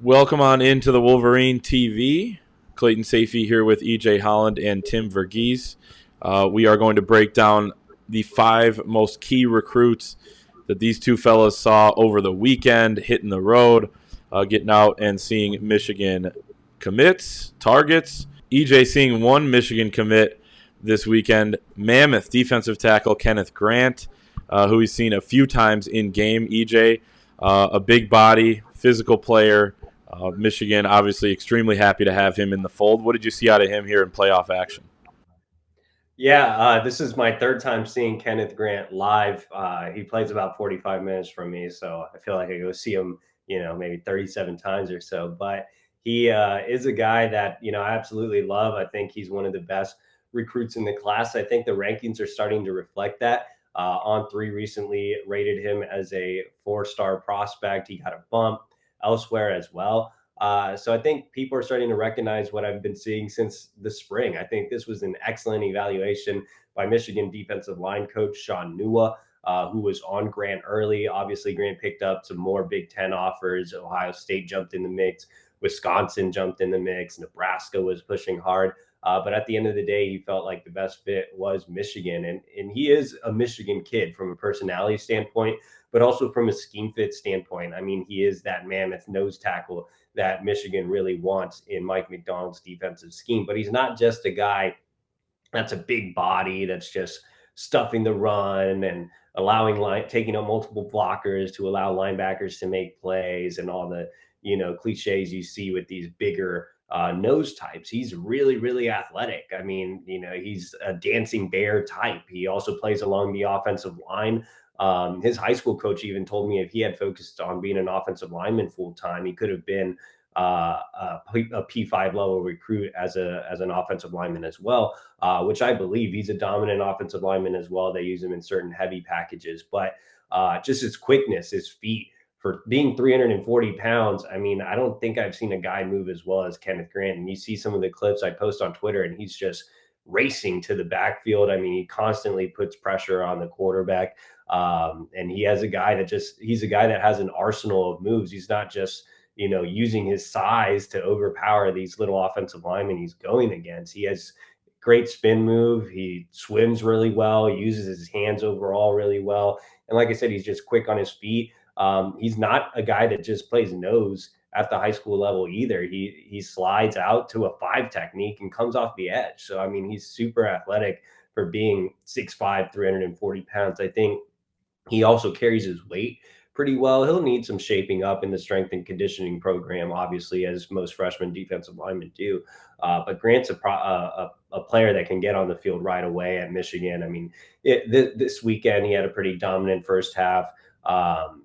Welcome on into the Wolverine TV. Clayton Safey here with EJ Holland and Tim Verghese. We are going to break down the 5 most key recruits that these two fellas saw over the weekend, hitting the road, getting out and seeing Michigan commits, targets. EJ seeing one Michigan commit this weekend, mammoth defensive tackle Kenneth Grant, who he's seen a few times in game. EJ, a big body, physical player. Michigan obviously extremely happy to have him in the fold. What did you see out of him here in playoff action? Yeah, this is my third time seeing Kenneth Grant live. He plays about 45 minutes from me, so I feel like I go see him, maybe 37 times or so. But he is a guy that, I absolutely love. I think he's one of the best recruits in the class. I think the rankings are starting to reflect that. On3 recently rated him as a 4-star prospect. He got a bump elsewhere as well. So I think people are starting to recognize what I've been seeing since the spring. I think this was an excellent evaluation by Michigan defensive line coach Sean Nua, who was on Grant early. Obviously, Grant picked up some more Big Ten offers. Ohio State jumped in the mix. Wisconsin jumped in the mix. Nebraska was pushing hard. But at the end of the day, he felt like the best fit was Michigan. And he is a Michigan kid from a personality standpoint, but also from a scheme fit standpoint. I mean, he is that mammoth nose tackle that Michigan really wants in Mike McDonald's defensive scheme. But he's not just a guy that's a big body that's just stuffing the run and taking out multiple blockers to allow linebackers to make plays and all the cliches you see with these bigger nose types. He's really, really athletic. I mean, he's a dancing bear type. He also plays along the offensive line. His high school coach even told me if he had focused on being an offensive lineman full time, he could have been a P5 level recruit as an offensive lineman as well, which I believe he's a dominant offensive lineman as well. They use him in certain heavy packages, but just his quickness, his feet. For being 340 pounds, I mean, I don't think I've seen a guy move as well as Kenneth Grant. And you see some of the clips I post on Twitter, and he's just racing to the backfield. I mean, he constantly puts pressure on the quarterback. And he's a guy that has an arsenal of moves. He's not just, using his size to overpower these little offensive linemen he's going against. He has great spin move. He swims really well. He uses his hands overall really well. And like I said, he's just quick on his feet. He's not a guy that just plays nose at the high school level either. He slides out to a 5 technique and comes off the edge. So, I mean, he's super athletic for being 6'5", 340 pounds. I think he also carries his weight pretty well. He'll need some shaping up in the strength and conditioning program, obviously, as most freshman defensive linemen do. But Grant's a player that can get on the field right away at Michigan. I mean, this weekend he had a pretty dominant first half.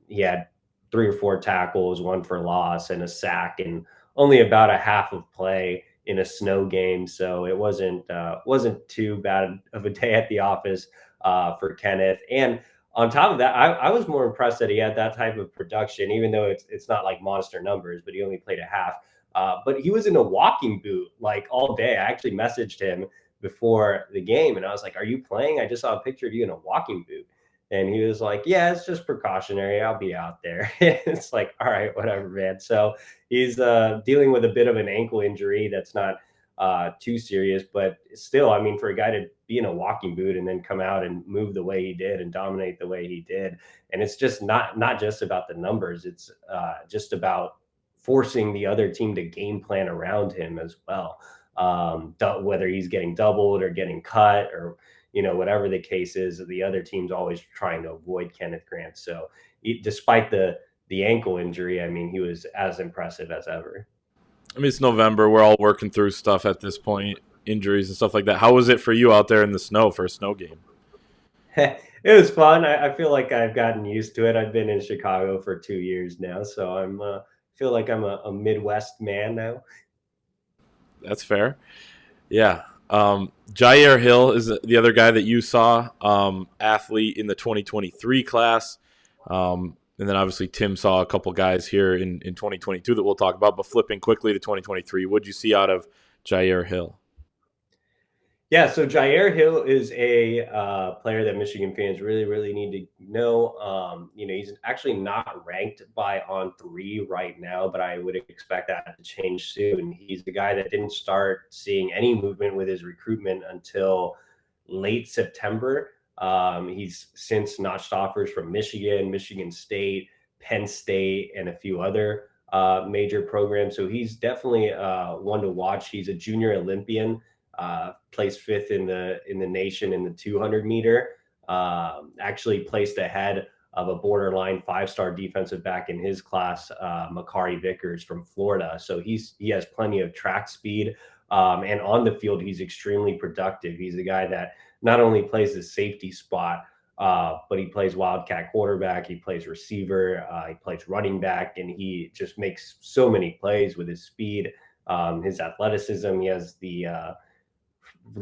He had 3 or 4 tackles, 1 for loss, and a sack, and only about a half of play in a snow game. So it wasn't too bad of a day at the office for Kenneth. And on top of that, I was more impressed that he had that type of production, even though it's not like monster numbers, but he only played a half. But he was in a walking boot like all day. I actually messaged him before the game, and I was like, "Are you playing? I just saw a picture of you in a walking boot." And he was like, "Yeah, it's just precautionary. I'll be out there." It's like, all right, whatever, man. So he's dealing with a bit of an ankle injury that's not too serious, but still, I mean, for a guy to be in a walking boot and then come out and move the way he did and dominate the way he did, and it's just not just about the numbers. It's just about forcing the other team to game plan around him as well. Whether he's getting doubled or getting cut or whatever the case is, the other team's always trying to avoid Kenneth Grant. So despite the ankle injury, I mean, he was as impressive as ever. I mean, it's November. We're all working through stuff at this point, injuries and stuff like that. How was it for you out there in the snow for a snow game? It was fun. I feel like I've gotten used to it. I've been in Chicago for 2 years now, so I'm feel like I'm a Midwest man now. That's fair. Yeah. Jair Hill is the other guy that you saw, athlete in the 2023 class. And then obviously Tim saw a couple guys here in 2022 that we'll talk about. But flipping quickly to 2023, what did you see out of Jair Hill? Yeah, so Jair Hill is a player that Michigan fans really, really need to know. He's actually not ranked by On3 right now, but I would expect that to change soon. He's the guy that didn't start seeing any movement with his recruitment until late September. He's since notched offers from Michigan, Michigan State, Penn State, and a few other major programs. So he's definitely one to watch. He's a junior Olympian, placed fifth in the nation in the 200 meter. Actually placed ahead of a borderline 5-star defensive back in his class, Makari Vickers from Florida. So he has plenty of track speed, and on the field he's extremely productive. He's a guy that not only plays the safety spot, but he plays wildcat quarterback, he plays receiver, he plays running back, and he just makes so many plays with his speed, his athleticism. He has the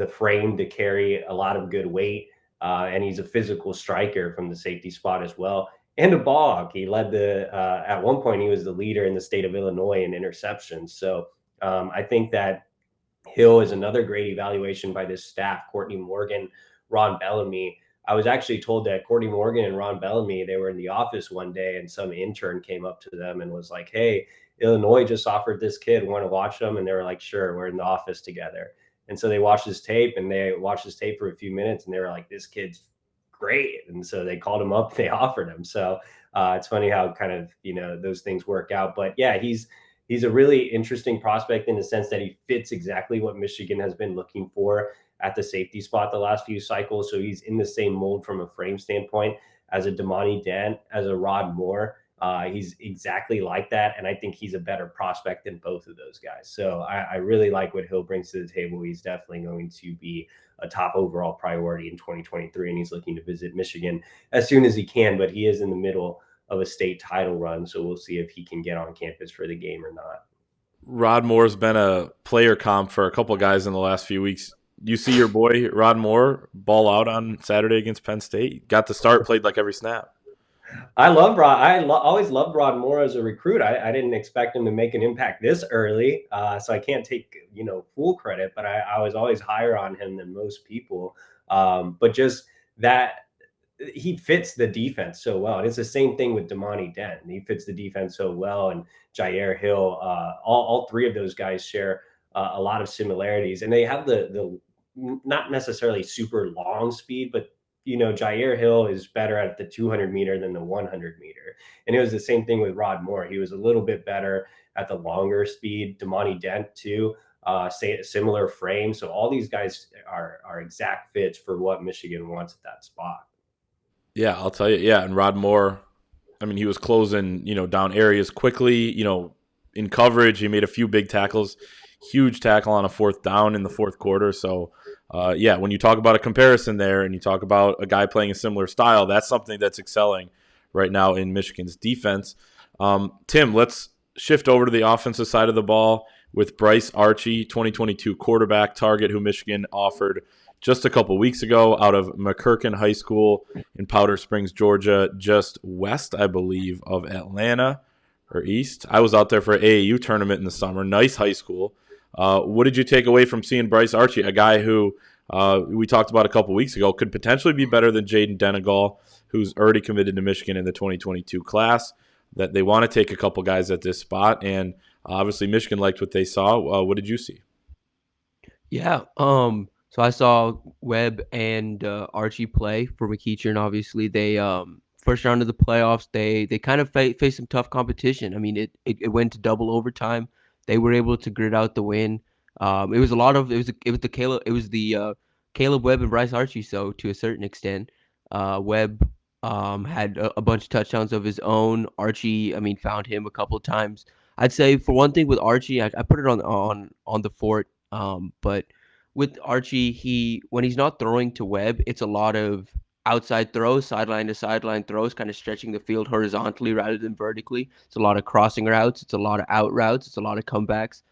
frame to carry a lot of good weight, and he's a physical striker from the safety spot as well. And a ball. He led at one point he was the leader in the state of Illinois in interceptions. So I think that Hill is another great evaluation by this staff. Courtney Morgan, Ron Bellamy. I was actually told that Courtney Morgan and Ron Bellamy, they were in the office one day and some intern came up to them and was like, "Hey, Illinois just offered this kid, want to watch them?" And they were like, "Sure, we're in the office together." And so they watched his tape for a few minutes and they were like, "This kid's great." And so they called him up, they offered him. So it's funny how kind of, those things work out. But yeah, he's a really interesting prospect in the sense that he fits exactly what Michigan has been looking for at the safety spot the last few cycles. So he's in the same mold from a frame standpoint as a Damani Dent, as a Rod Moore. He's exactly like that. And I think he's a better prospect than both of those guys. So I really like what Hill brings to the table. He's definitely going to be a top overall priority in 2023. And he's looking to visit Michigan as soon as he can, but he is in the middle of a state title run. So we'll see if he can get on campus for the game or not. Rod Moore's been a player comp for a couple of guys in the last few weeks. You see your boy Rod Moore ball out on Saturday against Penn State. Got the start, played like every snap. I love Rod. Always loved Rod Moore as a recruit. I didn't expect him to make an impact this early, so I can't take full credit. But I was always higher on him than most people. But just that he fits the defense so well, and it's the same thing with Damani Dent. He fits the defense so well, and Jair Hill. All three of those guys share a lot of similarities, and they have the not necessarily super long speed, but Jair Hill is better at the 200 meter than the 100 meter. And it was the same thing with Rod Moore. He was a little bit better at the longer speed. Damani Dent, too, similar frame. So all these guys are exact fits for what Michigan wants at that spot. Yeah, I'll tell you. Yeah, and Rod Moore, I mean, he was closing, down areas quickly, in coverage. He made a few big tackles, huge tackle on a fourth down in the fourth quarter. So, when you talk about a comparison there and you talk about a guy playing a similar style, that's something that's excelling right now in Michigan's defense. Tim, let's shift over to the offensive side of the ball with Bryce Archie, 2022 quarterback target who Michigan offered just a couple weeks ago out of McKirkin High School in Powder Springs, Georgia, just west, I believe, of Atlanta or east. I was out there for an AAU tournament in the summer. Nice high school. What did you take away from seeing Bryce Archie, a guy who we talked about a couple weeks ago, could potentially be better than Jaden Denegal, who's already committed to Michigan in the 2022 class, that they want to take a couple guys at this spot, and obviously Michigan liked what they saw. What did you see? Yeah, so I saw Webb and Archie play for McEachern. Obviously, they first round of the playoffs, they kind of faced some tough competition. I mean, it went to double overtime. They were able to grit out the win. It was the Caleb Webb and Bryce Archie. So to a certain extent, Webb had a bunch of touchdowns of his own. Archie, I mean, found him a couple of times. I'd say for one thing with Archie, I put it on the fort. But with Archie, when he's not throwing to Webb, it's a lot of outside throws, sideline to sideline throws, kind of stretching the field horizontally rather than vertically. It's a lot of crossing routes. It's a lot of out routes. It's a lot of comebacks.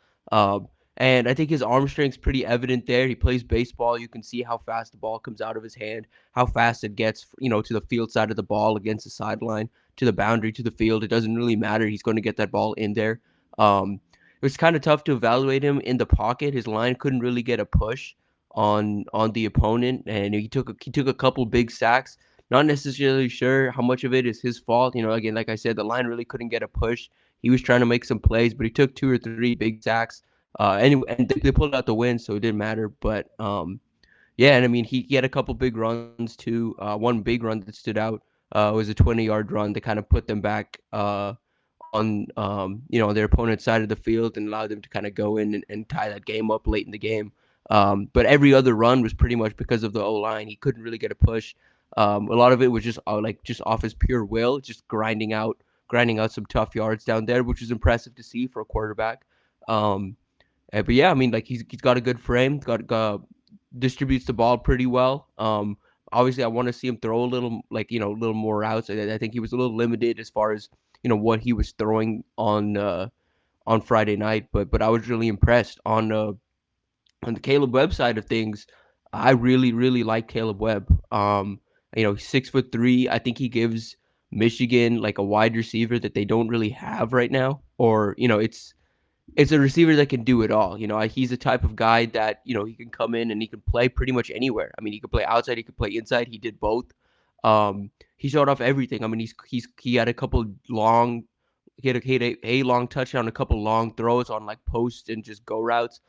And I think his arm strength's pretty evident there. He plays baseball. You can see how fast the ball comes out of his hand, how fast it gets, to the field side of the ball against the sideline, to the boundary, to the field. It doesn't really matter. He's going to get that ball in there. It was kind of tough to evaluate him in the pocket. His line couldn't really get a push on the opponent, and he took a couple big sacks. Not necessarily sure how much of it is his fault. Again, like I said, the line really couldn't get a push. He was trying to make some plays, but he took 2 or 3 big sacks. Anyway, and they pulled out the win, so it didn't matter. But yeah, and I mean, he had a couple big runs too. One big run that stood out was a 20-yard run that kind of put them back on their opponent's side of the field and allowed them to kind of go in and tie that game up late in the game. But every other run was pretty much because of the O-line. He couldn't really get a push. A lot of it was just just off his pure will, just grinding out some tough yards down there, which was impressive to see for a quarterback. But yeah, I mean, like he's got a good frame, distributes the ball pretty well. Obviously, I want to see him throw a little, a little more routes. I think he was a little limited as far as what he was throwing on Friday night. But I was really impressed on the Caleb Webb side of things. I really like Caleb Webb. He's 6'3". I think he gives Michigan like a wide receiver that they don't really have right now, or it's a receiver that can do it all. He's the type of guy that, he can come in and he can play pretty much anywhere. I mean, he could play outside, he could play inside. He did both. He showed off everything. I mean, he had a couple long, he had a long touchdown, a couple long throws on like post and just go routes.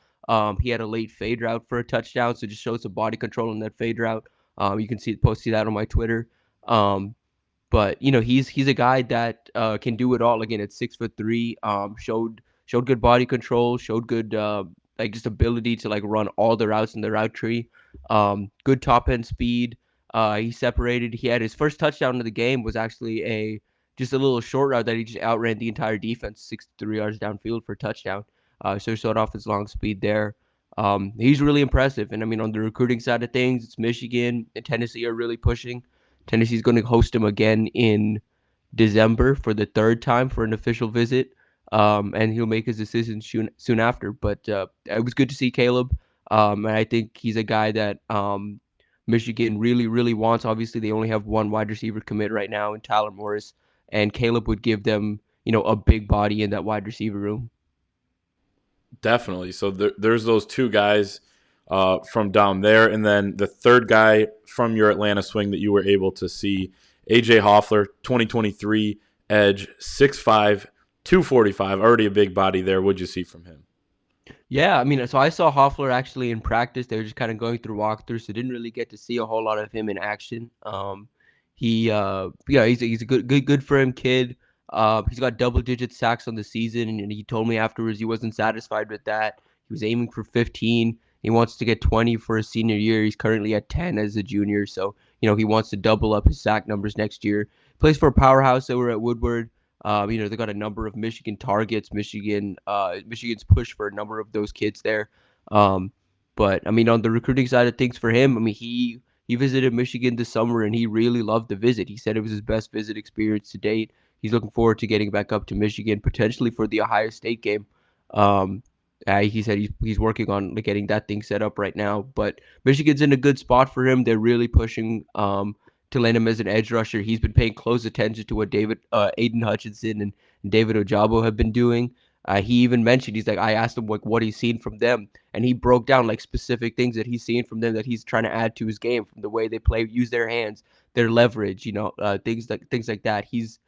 He had a late fade route for a touchdown, so just shows some body control in that fade route. You can see that on my Twitter. But he's a guy that can do it all. Again, at 6'3", showed good body control, showed good just ability to like run all the routes in the route tree. Good top end speed. He separated. He had his first touchdown of the game was actually just a little short route that he just outran the entire defense 63 yards downfield for a touchdown. So he showed off his long speed there. He's really impressive. And I mean, on the recruiting side of things, it's Michigan and Tennessee are really pushing. Tennessee's going to host him again in December for the 3rd time for an official visit. And he'll make his decision soon after. But it was good to see Caleb. And I think he's a guy that Michigan really wants. Obviously, they only have one wide receiver commit right now in Tyler Morris. And Caleb would give them, a big body in that wide receiver room. Definitely. So there's those 2 guys from down there. And then the 3rd guy from your Atlanta swing that you were able to see, AJ Hoffler, 2023 edge, 6'5", 245, already a big body there. What'd you see from him? Yeah, I mean, so I saw Hoffler actually in practice. They were just kind of going through walkthroughs, so didn't really get to see a whole lot of him in action. He's a good for him kid. He's got double-digit sacks on the season, and he told me afterwards he wasn't satisfied with that. He was aiming for 15. He wants to get 20 for his senior year. He's currently at 10 as a junior, so he wants to double up his sack numbers next year. Plays for a powerhouse over at Woodward. They got a number of Michigan targets. Michigan's push for a number of those kids there. But I mean, on the recruiting side of things for him, I mean, he visited Michigan this summer and he really loved the visit. He said it was his best visit experience to date. He's looking forward to getting back up to Michigan, potentially for the Ohio State game. He said he's working on getting that thing set up right now. But Michigan's in a good spot for him. They're really pushing to land him as an edge rusher. He's been paying close attention to what Aiden Hutchinson and David Ojabo have been doing. He even mentioned, he's like, I asked him what he's seen from them, and he broke down specific things that he's seen from them that he's trying to add to his game, from the way they play, use their hands, their leverage, things like that. He's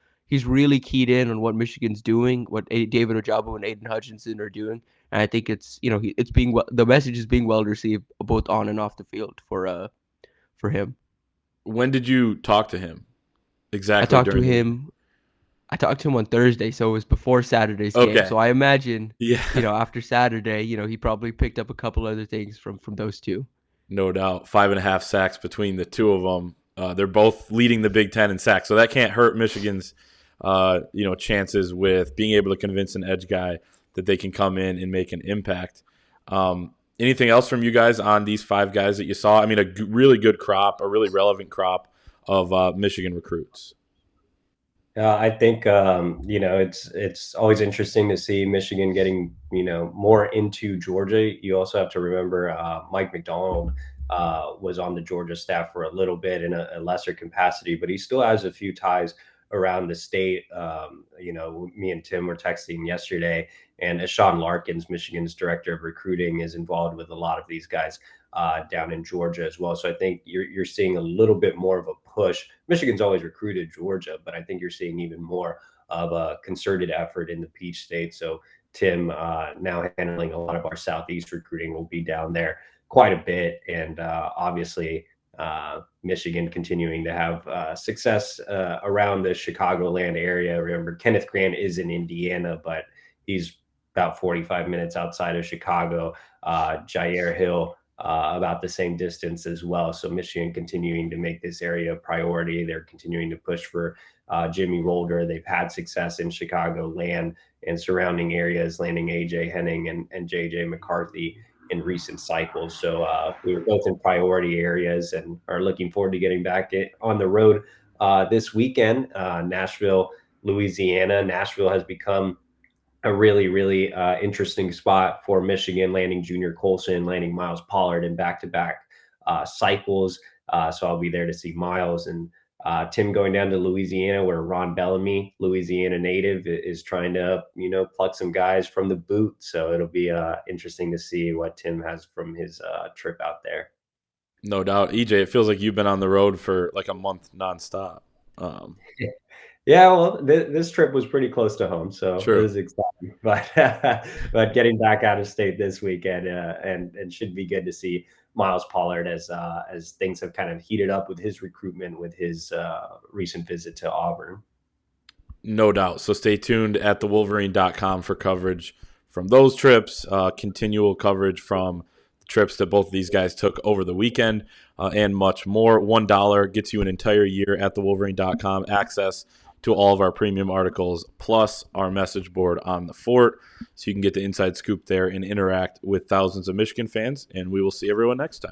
really keyed in on what Michigan's doing, what David Ojabo and Aiden Hutchinson are doing, and I think it's the message is being well received both on and off the field for him. When did you talk to him? Exactly. I talked to him on Thursday, so it was before Saturday's game. So I imagine, after Saturday, he probably picked up a couple other things from those 2. No doubt. 5.5 sacks between the 2 of them. They're both leading the Big Ten in sacks, so that can't hurt Michigan's chances with being able to convince an edge guy that they can come in and make an impact. Anything else from you guys on these 5 guys that you saw? I mean, a really good crop, a really relevant crop of Michigan recruits. I think it's always interesting to see Michigan getting more into Georgia. You also have to remember Mike McDonald was on the Georgia staff for a little bit in a lesser capacity, but he still has a few ties around the state. Me and Tim were texting yesterday, and Sean Larkins, Michigan's director of recruiting, is involved with a lot of these guys down in Georgia as well. So I think you're seeing a little bit more of a push. Michigan's always recruited Georgia, but I think you're seeing even more of a concerted effort in the Peach State. So Tim, now handling a lot of our Southeast recruiting, will be down there quite a bit. And obviously, Michigan continuing to have success around the Chicagoland area. Remember, Kenneth Grant is in Indiana, but he's about 45 minutes outside of Chicago. Jair Hill, about the same distance as well. So Michigan continuing to make this area a priority. They're continuing to push for Jimmy Rolder. They've had success in Chicagoland and surrounding areas, landing AJ Henning and JJ McCarthy in recent cycles. So we were both in priority areas and are looking forward to getting back on the road this weekend. Nashville, Louisiana. Nashville has become a really, really interesting spot for Michigan, landing Junior Colson, landing Miles Pollard in back-to-back cycles. So I'll be there to see Miles. And Tim going down to Louisiana, where Ron Bellamy, Louisiana native, is trying to, pluck some guys from the boot. So it'll be interesting to see what Tim has from his trip out there. No doubt. EJ, it feels like you've been on the road for like a month nonstop. Yeah, well, this trip was pretty close to home, so True. It was exciting. But getting back out of state this weekend and should be good to see Miles Pollard as things have kind of heated up with his recruitment with his recent visit to Auburn. No doubt. So stay tuned at thewolverine.com for coverage from those trips, continual coverage from the trips that both of these guys took over the weekend, and much more. $1 gets you an entire year at thewolverine.com access to all of our premium articles, plus our message board on the fort, so you can get the inside scoop there and interact with thousands of Michigan fans, and we will see everyone next time.